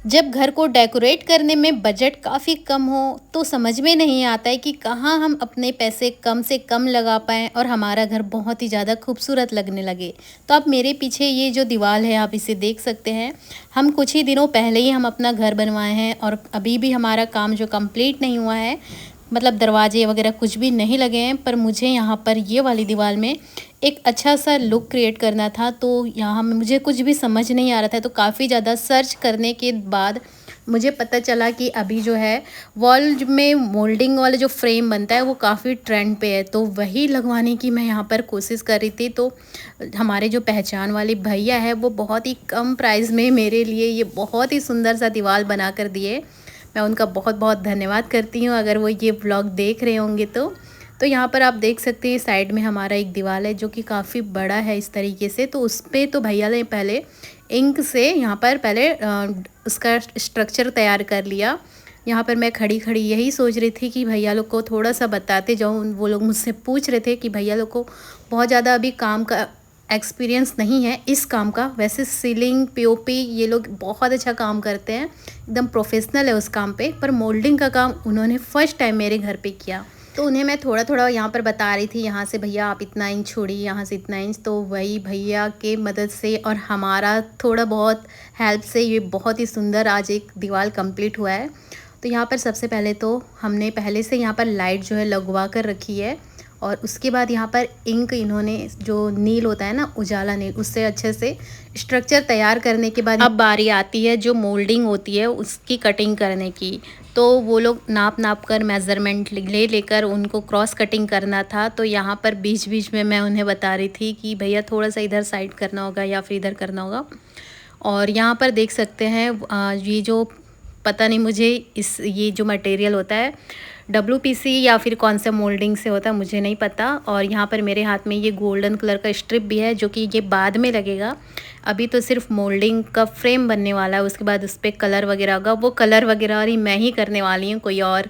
जब घर को डेकोरेट करने में बजट काफ़ी कम हो तो समझ में नहीं आता है कि कहाँ हम अपने पैसे कम से कम लगा पाएँ और हमारा घर बहुत ही ज़्यादा खूबसूरत लगने लगे। तो आप मेरे पीछे ये जो दीवार है आप इसे देख सकते हैं। हम कुछ ही दिनों पहले ही हम अपना घर बनवाए हैं और अभी भी हमारा काम जो कंप्लीट नहीं हुआ है, मतलब दरवाजे वगैरह कुछ भी नहीं लगे हैं। पर मुझे यहाँ पर ये वाली दीवार में एक अच्छा सा लुक क्रिएट करना था, तो यहाँ मुझे कुछ भी समझ नहीं आ रहा था। तो काफ़ी ज़्यादा सर्च करने के बाद मुझे पता चला कि अभी जो है वॉल में मोल्डिंग वाला जो फ्रेम बनता है वो काफ़ी ट्रेंड पे है, तो वही लगवाने की मैं यहाँ पर कोशिश कर रही थी। तो हमारे जो पहचान वाले भैया है वो बहुत ही कम प्राइस में मेरे लिए ये बहुत ही सुंदर सा दीवार बना कर दिए। मैं उनका बहुत बहुत धन्यवाद करती हूँ अगर वो ये व्लॉग देख रहे होंगे तो यहाँ पर आप देख सकते हैं साइड में हमारा एक दीवार है जो कि काफ़ी बड़ा है इस तरीके से। तो उस पर तो भैया ने पहले इंक से यहाँ पर पहले उसका स्ट्रक्चर तैयार कर लिया। यहाँ पर मैं खड़ी खड़ी यही सोच रही थी कि भैया लोग को थोड़ा सा बताते जाऊँ। वो लोग मुझसे पूछ रहे थे कि भैया लोग को बहुत ज़्यादा अभी काम का एक्सपीरियंस नहीं है इस काम का। वैसे सीलिंग पीओपी ये लोग बहुत अच्छा काम करते हैं, एकदम प्रोफेशनल है उस काम पे, पर मोल्डिंग का काम उन्होंने फर्स्ट टाइम मेरे घर पे किया। तो उन्हें मैं थोड़ा थोड़ा यहाँ पर बता रही थी, यहाँ से भैया आप इतना इंच छोड़िए, यहाँ से इतना इंच। तो वही भैया के मदद से और हमारा थोड़ा बहुत हेल्प से ये बहुत ही सुंदर आज एक दीवार कंप्लीट हुआ है। तो यहाँ पर सबसे पहले तो हमने पहले से यहाँ पर लाइट जो है लगवा कर रखी है और उसके बाद यहाँ पर इंक इन्होंने जो नील होता है ना, उजाला नील, उससे अच्छे से स्ट्रक्चर तैयार करने के बाद अब बारी आती है जो मोल्डिंग होती है उसकी कटिंग करने की। तो वो लोग नाप कर मेज़रमेंट लेकर उनको क्रॉस कटिंग करना था। तो यहाँ पर बीच बीच में मैं उन्हें बता रही थी कि भैया थोड़ा सा इधर साइड करना होगा या फिर इधर करना होगा। और यहाँ पर देख सकते हैं ये जो पता नहीं मुझे ये जो मटेरियल होता है WPC या फिर कौन सा मोल्डिंग से होता है मुझे नहीं पता। और यहाँ पर मेरे हाथ में ये गोल्डन कलर का स्ट्रिप भी है जो कि ये बाद में लगेगा। अभी तो सिर्फ मोल्डिंग का फ्रेम बनने वाला है, उसके बाद उस पर कलर वगैरह होगा। वो कलर वगैरह और ही मैं ही करने वाली हूँ, कोई और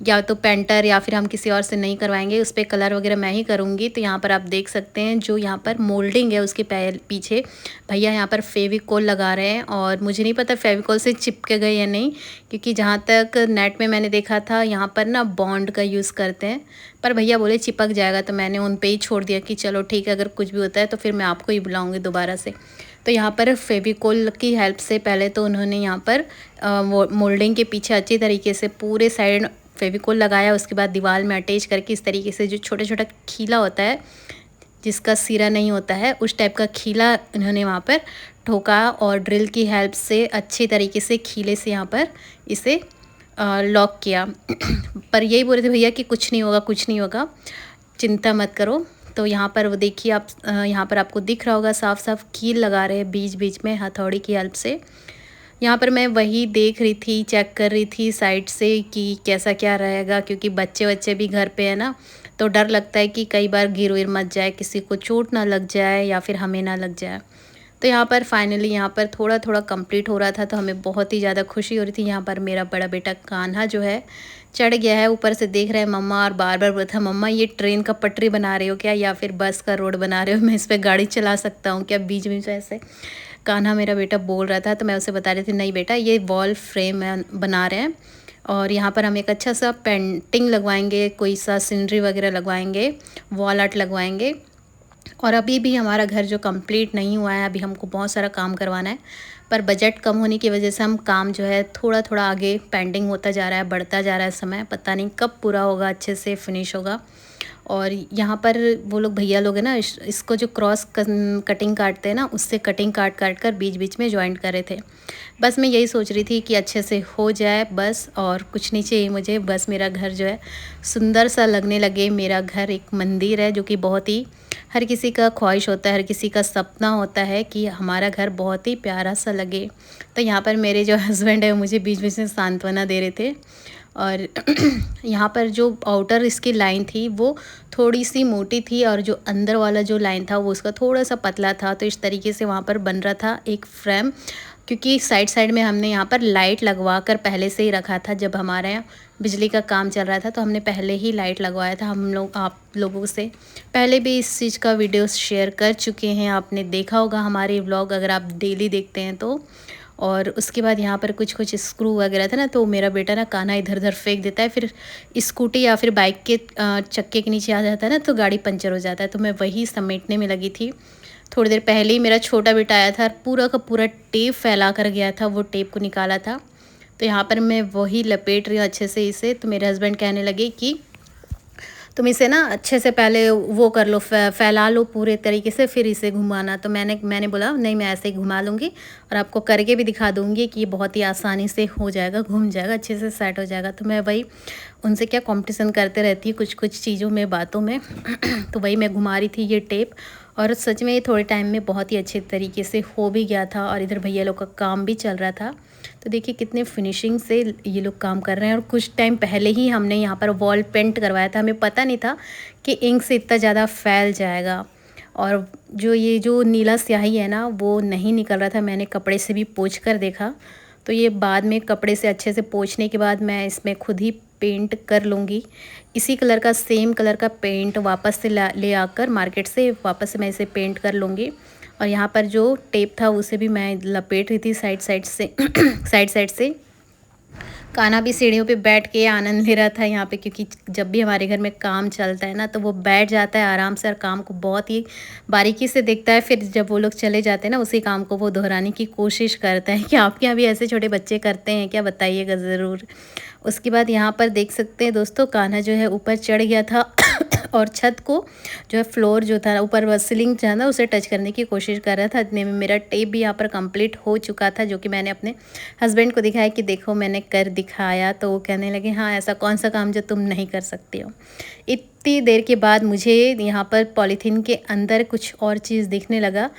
या तो पेंटर या फिर हम किसी और से नहीं करवाएंगे, उस पर कलर वगैरह मैं ही करूँगी। तो यहाँ पर आप देख सकते हैं जो यहाँ पर मोल्डिंग है उसके पीछे भैया यहाँ पर फेविकोल लगा रहे हैं। और मुझे नहीं पता फेविकोल से चिपके गए या नहीं, क्योंकि जहाँ तक नेट में मैंने देखा था यहाँ पर ना बॉन्ड का यूज़ करते हैं, पर भैया बोले चिपक जाएगा। तो मैंने उन पे ही छोड़ दिया कि चलो ठीक है, अगर कुछ भी होता है तो फिर मैं आपको ही बुलाऊंगी दोबारा से। तो यहाँ पर फेविकोल की हेल्प से पहले तो उन्होंने यहाँ पर मोल्डिंग के पीछे अच्छी तरीके से पूरे साइड फेविकोल लगाया। उसके बाद दीवार में अटैच करके इस तरीके से जो छोटा छोटा खीला होता है जिसका सिरा नहीं होता है, उस टाइप का खीला इन्होंने वहाँ पर ठोका और ड्रिल की हेल्प से अच्छे तरीके से खीले से यहाँ पर इसे लॉक किया। पर यही बोल रहे थे भैया कि कुछ नहीं होगा, कुछ नहीं होगा, चिंता मत करो। तो यहाँ पर वो देखिए आप, यहाँ पर आपको दिख रहा होगा साफ साफ कील लगा रहे हैं बीच बीच में हथौड़ी की हेल्प से। यहाँ पर मैं वही देख रही थी, चेक कर रही थी साइड से कि कैसा क्या रहेगा, क्योंकि बच्चे बच्चे भी घर पे है ना, तो डर लगता है कि कई बार गिर विर मत जाए, किसी को चोट ना लग जाए या फिर हमें ना लग जाए। तो यहाँ पर फाइनली यहाँ पर थोड़ा थोड़ा कंप्लीट हो रहा था, तो हमें बहुत ही ज़्यादा खुशी हो रही थी। यहाँ पर मेरा बड़ा बेटा कान्हा जो है चढ़ गया है, ऊपर से देख रहा है मम्मा और बार बार बोलता है मम्मा ये ट्रेन का पटरी बना रहे हो क्या या फिर बस का रोड बना रहे हो, मैं इस पर गाड़ी चला सकता हूँ क्या, बीच बीच में ऐसे कान्हा मेरा बेटा बोल रहा था। तो मैं उसे बता रही थी नहीं बेटा ये वॉल फ्रेम बना रहे हैं और यहाँ पर हम एक अच्छा सा पेंटिंग लगवाएंगे, कोई सा सीनरी वगैरह लगवाएंगे, वॉल आर्ट लगवाएंगे। और अभी भी हमारा घर जो कंप्लीट नहीं हुआ है, अभी हमको बहुत सारा काम करवाना है, पर बजट कम होने की वजह से हम काम जो है थोड़ा थोड़ा आगे पेंडिंग होता जा रहा है, बढ़ता जा रहा है समय, पता नहीं कब पूरा होगा, अच्छे से फिनिश होगा। और यहाँ पर वो लोग भैया लोग हैं ना, इसको जो क्रॉस कटिंग काटते हैं ना, उससे कटिंग काट कर बीच बीच में जॉइंट कर रहे थे। बस मैं यही सोच रही थी कि अच्छे से हो जाए बस, और कुछ नहीं चाहिए मुझे, बस मेरा घर जो है सुंदर सा लगने लगे। मेरा घर एक मंदिर है जो कि बहुत ही हर किसी का ख्वाहिश होता है, हर किसी का सपना होता है कि हमारा घर बहुत ही प्यारा सा लगे। तो यहाँ पर मेरे जो हस्बैंड है मुझे बीच बीच में सांत्वना दे रहे थे। और यहाँ पर जो आउटर इसकी लाइन थी वो थोड़ी सी मोटी थी और जो अंदर वाला जो लाइन था वो उसका थोड़ा सा पतला था। तो इस तरीके से वहाँ पर बन रहा था एक फ्रेम, क्योंकि साइड साइड में हमने यहाँ पर लाइट लगवा कर पहले से ही रखा था। जब हमारे यहाँ बिजली का काम चल रहा था तो हमने पहले ही लाइट लगवाया था। हम लोग आप लोगों से पहले भी इस चीज़ का वीडियो शेयर कर चुके हैं, आपने देखा होगा हमारे व्लॉग अगर आप डेली देखते हैं तो। और उसके बाद यहाँ पर कुछ कुछ स्क्रू वगैरह था ना, तो मेरा बेटा ना कान्हा इधर उधर फेंक देता है, फिर स्कूटी या फिर बाइक के चक्के के नीचे आ जाता है ना, तो गाड़ी पंचर हो जाता है। तो मैं वही समेटने में लगी थी। थोड़ी देर पहले ही मेरा छोटा बेटा आया था और पूरा का पूरा टेप फैला कर गया था, वो टेप को निकाला था। तो यहाँ पर मैं वही लपेट रही हूँ अच्छे से इसे। तो मेरे हस्बैंड कहने लगे कि तुम इसे ना अच्छे से पहले वो कर लो, फैला लो पूरे तरीके से, फिर इसे घुमाना। तो मैंने बोला नहीं, मैं ऐसे ही घुमा लूँगी और आपको करके भी दिखा दूँगी कि ये बहुत ही आसानी से हो जाएगा, घूम जाएगा, अच्छे से सेट हो जाएगा। तो मैं वही उनसे क्या कंपटीशन करते रहती हूँ कुछ कुछ चीज़ों में, बातों में। तो वही मैं घुमा रही थी ये टेप, और सच में ये थोड़े टाइम में बहुत ही अच्छे तरीके से हो भी गया था। और इधर भैया लोग का काम भी चल रहा था। तो देखिए कितने फिनिशिंग से ये लोग काम कर रहे हैं। और कुछ टाइम पहले ही हमने यहाँ पर वॉल पेंट करवाया था, हमें पता नहीं था कि इंक से इतना ज़्यादा फैल जाएगा। और ये जो नीला स्याही है ना, वो नहीं निकल रहा था। मैंने कपड़े से भी पोंछ कर देखा, तो ये बाद में कपड़े से अच्छे से पोंछने के बाद मैं इसमें खुद ही पेंट कर लूँगी। इसी कलर का, सेम कलर का पेंट वापस से ले आकर मार्केट से वापस से मैं इसे पेंट कर लूँगी। और यहाँ पर जो टेप था उसे भी मैं लपेट रही थी साइड साइड से साइड साइड से। कान्हा भी सीढ़ियों पे बैठ के आनंद ले रहा था यहाँ पे, क्योंकि जब भी हमारे घर में काम चलता है ना, तो वो बैठ जाता है आराम से और काम को बहुत ही बारीकी से देखता है। फिर जब वो लोग चले जाते हैं ना, उसी काम को वो दोहराने की कोशिश करता है। कि आपके यहाँ भी ऐसे छोटे बच्चे करते हैं क्या, बताइएगा ज़रूर। उसके बाद यहाँ पर देख सकते हैं दोस्तों, कान्हा जो है ऊपर चढ़ गया था और छत को जो है, फ्लोर जो था ऊपर सीलिंग जो है ना, उसे टच करने की कोशिश कर रहा था। इतने में मेरा टेप भी यहाँ पर कंप्लीट हो चुका था, जो कि मैंने अपने हस्बैंड को दिखाया कि देखो मैंने कर दिखाया। तो वो कहने लगे हाँ, ऐसा कौन सा काम जो तुम नहीं कर सकती हो। इतनी देर के बाद मुझे यहाँ पर पॉलीथीन के अंदर कुछ और चीज़ दिखने लगा।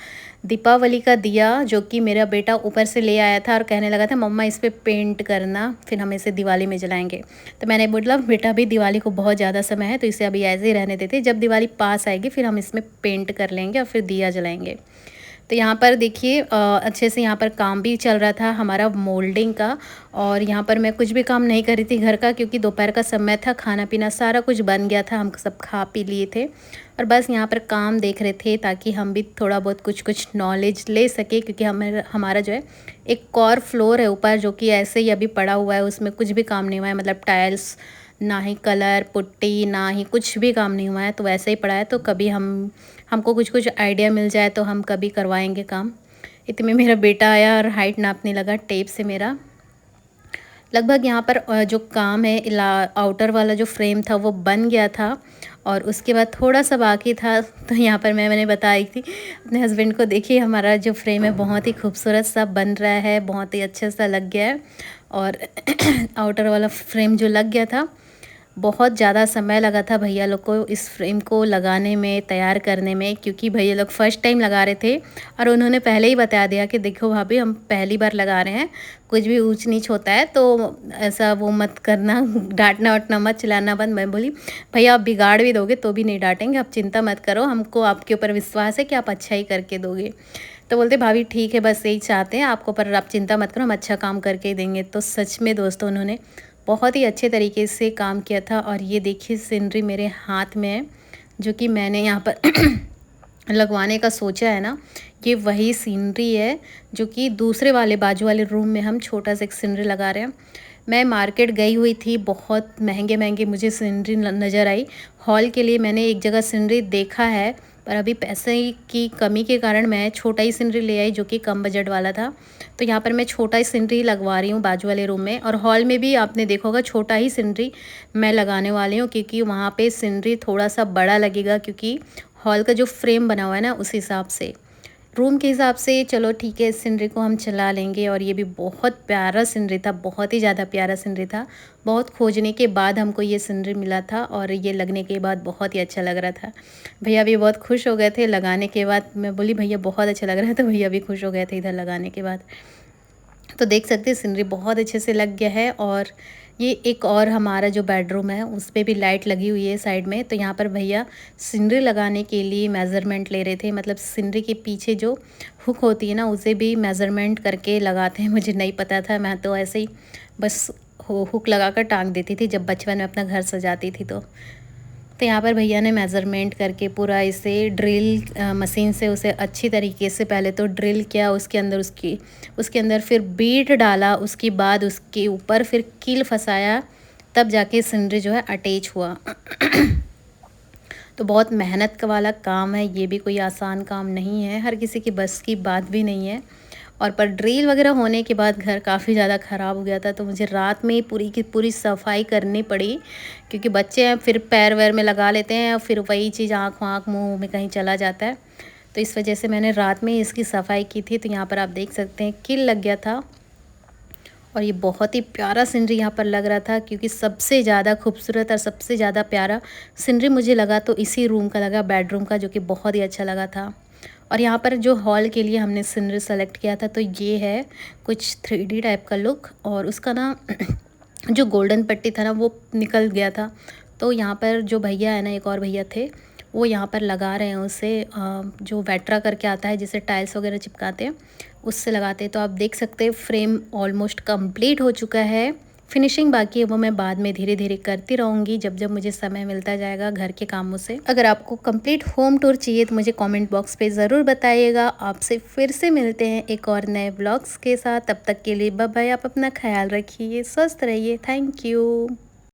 दीपावली का दिया, जो कि मेरा बेटा ऊपर से ले आया था और कहने लगा था मम्मा इस पर पेंट करना, फिर हम इसे दिवाली में जलाएंगे। तो मैंने बोला बेटा अभी दिवाली को बहुत ज़्यादा समय है, तो इसे अभी ऐसे ही रहने देते, जब दिवाली पास आएगी फिर हम इसमें पेंट कर लेंगे और फिर दिया जलाएंगे। तो यहाँ पर देखिए अच्छे से यहाँ पर काम भी चल रहा था हमारा मोल्डिंग का। और यहाँ पर मैं कुछ भी काम नहीं कर रही थी घर का, क्योंकि दोपहर का समय था, खाना पीना सारा कुछ बन गया था, हम सब खा पी लिए थे और बस यहाँ पर काम देख रहे थे, ताकि हम भी थोड़ा बहुत कुछ कुछ नॉलेज ले सके। क्योंकि हमारा जो है एक और फ्लोर है ऊपर, जो कि ऐसे ही अभी पड़ा हुआ है, उसमें कुछ भी काम नहीं हुआ है, मतलब टाइल्स ना ही कलर पुट्टी ना ही कुछ भी काम नहीं हुआ है, तो वैसे ही पड़ा है। तो कभी हमको कुछ कुछ आइडिया मिल जाए तो हम कभी करवाएंगे काम। इतने में मेरा बेटा आया और हाइट नापने लगा टेप से मेरा। लगभग यहाँ पर जो काम है आउटर वाला जो फ्रेम था वो बन गया था, और उसके बाद थोड़ा सा बाकी था। तो यहाँ पर मैंने बताई थी अपने हस्बैंड को, देखिए हमारा जो फ्रेम है बहुत ही खूबसूरत सा बन रहा है, बहुत ही अच्छे सा लग गया है। और आउटर वाला फ्रेम जो लग गया था, बहुत ज़्यादा समय लगा था भैया लोग को इस फ्रेम को लगाने में, तैयार करने में, क्योंकि भैया लोग फर्स्ट टाइम लगा रहे थे। और उन्होंने पहले ही बता दिया कि देखो भाभी हम पहली बार लगा रहे हैं, कुछ भी ऊंच नीच होता है तो ऐसा वो मत करना, डांटना वाटना मत, चिल्लाना बंद। मैं बोली भैया आप बिगाड़ भी दोगे तो भी नहीं डांटेंगे, आप चिंता मत करो, हमको आपके ऊपर विश्वास है कि आप अच्छा ही करके दोगे। तो बोलते भाभी ठीक है, बस यही चाहते हैं आपको, पर आप चिंता मत करो, हम अच्छा काम करके ही देंगे। तो सच में दोस्तों उन्होंने बहुत ही अच्छे तरीके से काम किया था। और ये देखिए सीनरी मेरे हाथ में है, जो कि मैंने यहाँ पर लगवाने का सोचा है ना, ये वही सीनरी है जो कि दूसरे वाले बाजू वाले रूम में हम छोटा सा एक सीनरी लगा रहे हैं। मैं मार्केट गई हुई थी, बहुत महंगे महंगे मुझे सीनरी नज़र आई। हॉल के लिए मैंने एक जगह सीनरी देखा है, पर अभी पैसे की कमी के कारण मैं छोटा ही सीनरी ले आई, जो कि कम बजट वाला था। तो यहाँ पर मैं छोटा ही सीनरी लगवा रही हूँ बाजू वाले रूम में, और हॉल में भी आपने देखा होगा छोटा ही सीनरी मैं लगाने वाली हूँ, क्योंकि वहाँ पे सीनरी थोड़ा सा बड़ा लगेगा, क्योंकि हॉल का जो फ्रेम बना हुआ है ना, उस हिसाब से, रूम के हिसाब से। चलो ठीक है, इस सीनरी को हम चला लेंगे। और ये भी बहुत प्यारा सीनरी था, बहुत ही ज़्यादा प्यारा सीनरी था। बहुत खोजने के बाद हमको ये सीनरी मिला था, और ये लगने के बाद बहुत ही अच्छा लग रहा था। भैया भी बहुत खुश हो गए थे लगाने के बाद। मैं बोली भैया बहुत अच्छा लग रहा है, तो भैया भी खुश हो गए थे इधर लगाने के बाद। तो देख सकते हैं सीनरी बहुत अच्छे से लग गया है। और ये एक और हमारा जो बेडरूम है उस पर भी लाइट लगी हुई है साइड में। तो यहाँ पर भैया सीनरी लगाने के लिए मेज़रमेंट ले रहे थे, मतलब सीनरी के पीछे जो हुक होती है ना, उसे भी मेज़रमेंट करके लगाते हैं। मुझे नहीं पता था, मैं तो ऐसे ही बस हुक लगा कर टांग देती थी जब बचपन में अपना घर सजाती थी। तो तो यहाँ पर भैया ने मेज़रमेंट करके पूरा इसे ड्रिल मशीन से उसे अच्छी तरीके से पहले तो ड्रिल किया, उसके अंदर फिर बीट डाला, उसके बाद उसके ऊपर फिर कील फंसाया, तब जाके सिनरी जो है अटैच हुआ। तो बहुत मेहनत का वाला काम है, ये भी कोई आसान काम नहीं है, हर किसी की बस की बात भी नहीं है। और पर ड्रिल वगैरह होने के बाद घर काफ़ी ज़्यादा ख़राब हो गया था, तो मुझे रात में ही पूरी की पूरी सफाई करनी पड़ी, क्योंकि बच्चे हैं फिर पैर वैर में लगा लेते हैं और फिर वही चीज़ आँख वाँख मुँह में कहीं चला जाता है। तो इस वजह से मैंने रात में ही इसकी सफाई की थी। तो यहाँ पर आप देख सकते हैं कील लग गया था और ये बहुत ही प्यारा सीनरी यहाँ पर लग रहा था, क्योंकि सबसे ज़्यादा खूबसूरत और सबसे ज़्यादा प्यारा सीनरी मुझे लगा तो इसी रूम का लगा, बेडरूम का, जो कि बहुत ही अच्छा लगा था। और यहाँ पर जो हॉल के लिए हमने सीनरी सेलेक्ट किया था, तो ये है कुछ 3D टाइप का लुक, और उसका ना जो गोल्डन पट्टी था ना वो निकल गया था। तो यहाँ पर जो भैया है ना, एक और भैया थे, वो यहाँ पर लगा रहे हैं उसे, जो वेट्रा करके आता है जिसे टाइल्स वगैरह चिपकाते हैं, उससे लगाते हैं। तो आप देख सकते हैं फ्रेम ऑलमोस्ट कंप्लीट हो चुका है, फिनिशिंग बाकी है, वो मैं बाद में धीरे धीरे करती रहूँगी जब जब मुझे समय मिलता जाएगा घर के कामों से। अगर आपको कंप्लीट होम टूर चाहिए तो मुझे कमेंट बॉक्स पे ज़रूर बताइएगा। आपसे फिर से मिलते हैं एक और नए ब्लॉग्स के साथ, तब तक के लिए बाय बाय। आप अपना ख्याल रखिए, स्वस्थ रहिए। Thank you.